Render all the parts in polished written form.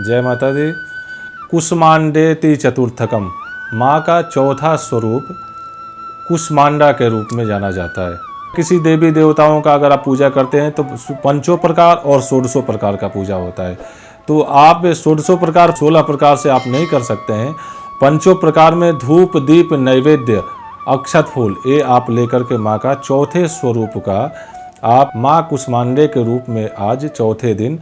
जय माता दी। कुष्मांडेति चतुर्थकम, माँ का चौथा स्वरूप कुष्मांडा के रूप में जाना जाता है। किसी देवी देवताओं का अगर आप पूजा करते हैं तो पंचों प्रकार और 16 प्रकार का पूजा होता है। तो आप 16 प्रकार 16 प्रकार से आप नहीं कर सकते हैं। पंचों प्रकार में धूप दीप नैवेद्य अक्षत फूल ये आप लेकर के माँ का चौथे स्वरूप का आप माँ कुष्मांडे के रूप में आज चौथे दिन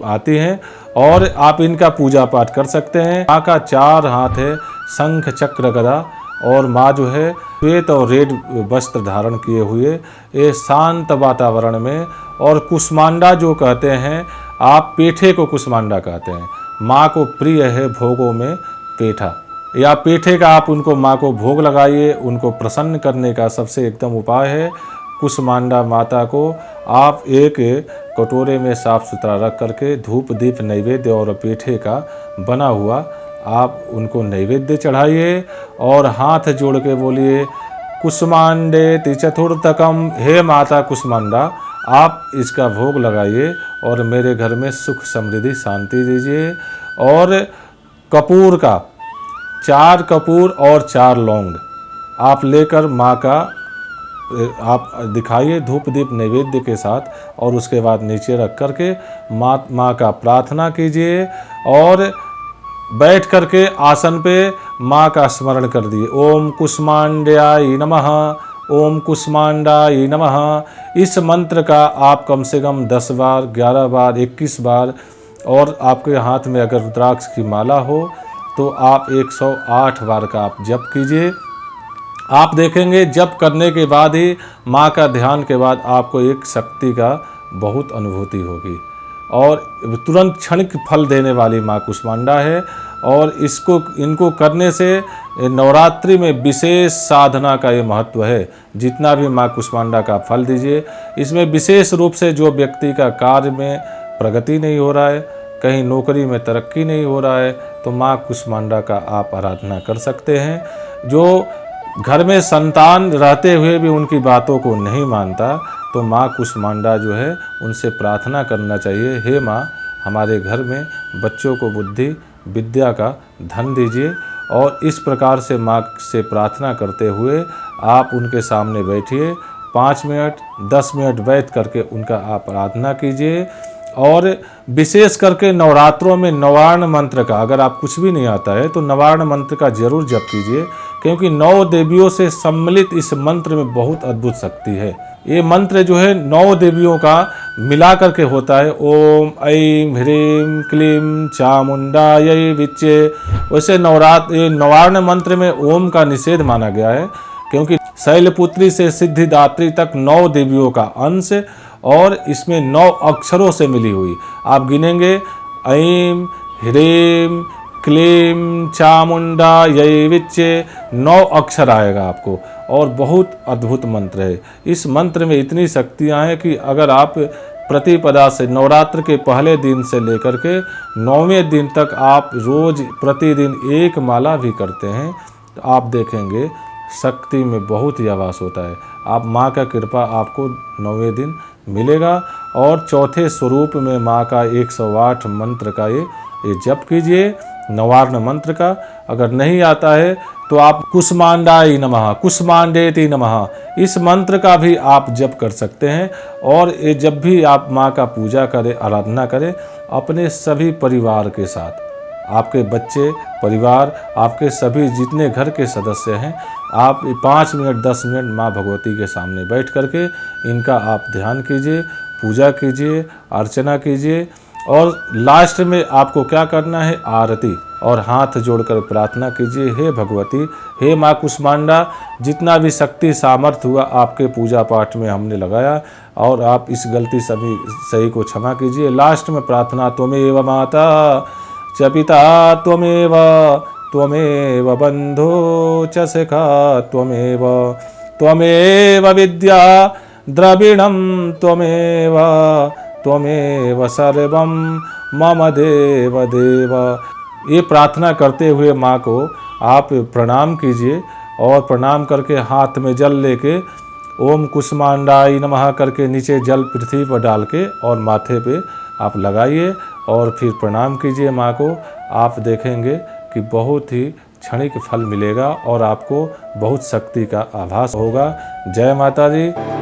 आती हैं और आप इनका पूजा पाठ कर सकते हैं। माँ का 4 हाथ है, शंख चक्र गदा, और माँ जो है श्वेत और रेड वस्त्र धारण किए हुए ये शांत वातावरण में। और कुष्मांडा जो कहते हैं, आप पेठे को कुष्मांडा कहते हैं। माँ को प्रिय है भोगों में पेठा या पेठे का आप उनको माँ को भोग लगाइए। उनको प्रसन्न करने का सबसे एकदम उपाय है कुष्मांडा माता को आप एक कटोरे में साफ सुथरा रख करके धूप दीप नैवेद्य और पेठे का बना हुआ आप उनको नैवेद्य चढ़ाइए और हाथ जोड़ के बोलिए कुष्मांडेति चतुर्थकम, हे माता कुष्मांडा आप इसका भोग लगाइए और मेरे घर में सुख समृद्धि शांति दीजिए। और कपूर का 4 कपूर और 4 लौंग आप लेकर माँ का आप दिखाइए धूप दीप नैवेद्य के साथ और उसके बाद नीचे रख करके माँ का प्रार्थना कीजिए और बैठ करके आसन पे माँ का स्मरण कर दिए। ओम कुष्मांडाय नमः, ओम कुष्मांडाय नमः। इस मंत्र का आप कम से कम 10 बार 11 बार 21 बार, और आपके हाथ में अगर रुद्राक्ष की माला हो तो आप 108 बार का आप जप कीजिए। आप देखेंगे जप करने के बाद ही माँ का ध्यान के बाद आपको एक शक्ति का बहुत अनुभूति होगी और तुरंत क्षणिक फल देने वाली माँ कुष्मांडा है। और इनको करने से नवरात्रि में विशेष साधना का ये महत्व है। जितना भी माँ कुष्मांडा का फल दीजिए, इसमें विशेष रूप से जो व्यक्ति का कार्य में प्रगति नहीं हो रहा है, कहीं नौकरी में तरक्की नहीं हो रहा है, तो माँ कुष्मांडा का आप आराधना कर सकते हैं। जो घर में संतान रहते हुए भी उनकी बातों को नहीं मानता, तो माँ कुष्मांडा जो है उनसे प्रार्थना करना चाहिए, हे माँ हमारे घर में बच्चों को बुद्धि विद्या का धन दीजिए। और इस प्रकार से माँ से प्रार्थना करते हुए आप उनके सामने बैठिए, 5 मिनट 10 मिनट बैठ करके उनका आप आराधना कीजिए। और विशेष करके नवरात्रों में नवार्ण मंत्र का, अगर आप कुछ भी नहीं आता है तो नवार्ण मंत्र का जरूर जप कीजिए, क्योंकि 9 देवियों से सम्मिलित इस मंत्र में बहुत अद्भुत शक्ति है। ये मंत्र जो है 9 देवियों का मिला करके होता है। ओम ऐं ह्रीं क्लीं चामुंडायै विच्चे। वैसे नवार्ण मंत्र में ओम का निषेध माना गया है, क्योंकि शैलपुत्री से सिद्धिदात्री तक 9 देवियों का अंश और इसमें 9 अक्षरों से मिली हुई। आप गिनेंगे ऐं ह्रीं क्लीं चामुंडायै विच्चे, 9 अक्षर आएगा आपको और बहुत अद्भुत मंत्र है। इस मंत्र में इतनी शक्तियाँ हैं कि अगर आप प्रतिपदा से नवरात्र के पहले दिन से लेकर के 9वें दिन तक आप रोज प्रतिदिन 1 माला भी करते हैं तो आप देखेंगे शक्ति में बहुत ही आभास होता है। आप माँ का कृपा आपको 9वें दिन मिलेगा। और चौथे स्वरूप में माँ का 108 मंत्र का ये जप कीजिए, नवार्ण मंत्र का। अगर नहीं आता है तो आप कुष्मांडाय नमः, कुष्मांडेति नमः, इस मंत्र का भी आप जप कर सकते हैं। और ये जब भी आप माँ का पूजा करें, आराधना करें, अपने सभी परिवार के साथ, आपके बच्चे, परिवार, आपके सभी जितने घर के सदस्य हैं, आप 5 मिनट 10 मिनट माँ भगवती के सामने बैठ करके इनका आप ध्यान कीजिए, पूजा कीजिए, अर्चना कीजिए। और लास्ट में आपको क्या करना है, आरती और हाथ जोड़कर प्रार्थना कीजिए, हे भगवती, हे माँ कुष्मांडा, जितना भी शक्ति सामर्थ्य हुआ आपके पूजा पाठ में हमने लगाया और आप इस गलती सही को क्षमा कीजिए। लास्ट में प्रार्थना, त्वमेव माता च पिता त्वमेव, त्वमेव बंधो च सखा त्वमेव, त्वमेव विद्या द्रविणं त्वमेव, त्वमेव सर्वं मम देव देव। ये प्रार्थना करते हुए माँ को आप प्रणाम कीजिए और प्रणाम करके हाथ में जल लेके ओम कुष्मांडाय नमः करके नीचे जल पृथ्वी पर डाल के और माथे पे आप लगाइए और फिर प्रणाम कीजिए माँ को। आप देखेंगे कि बहुत ही क्षणिक फल मिलेगा और आपको बहुत शक्ति का आभास होगा। जय माता दी।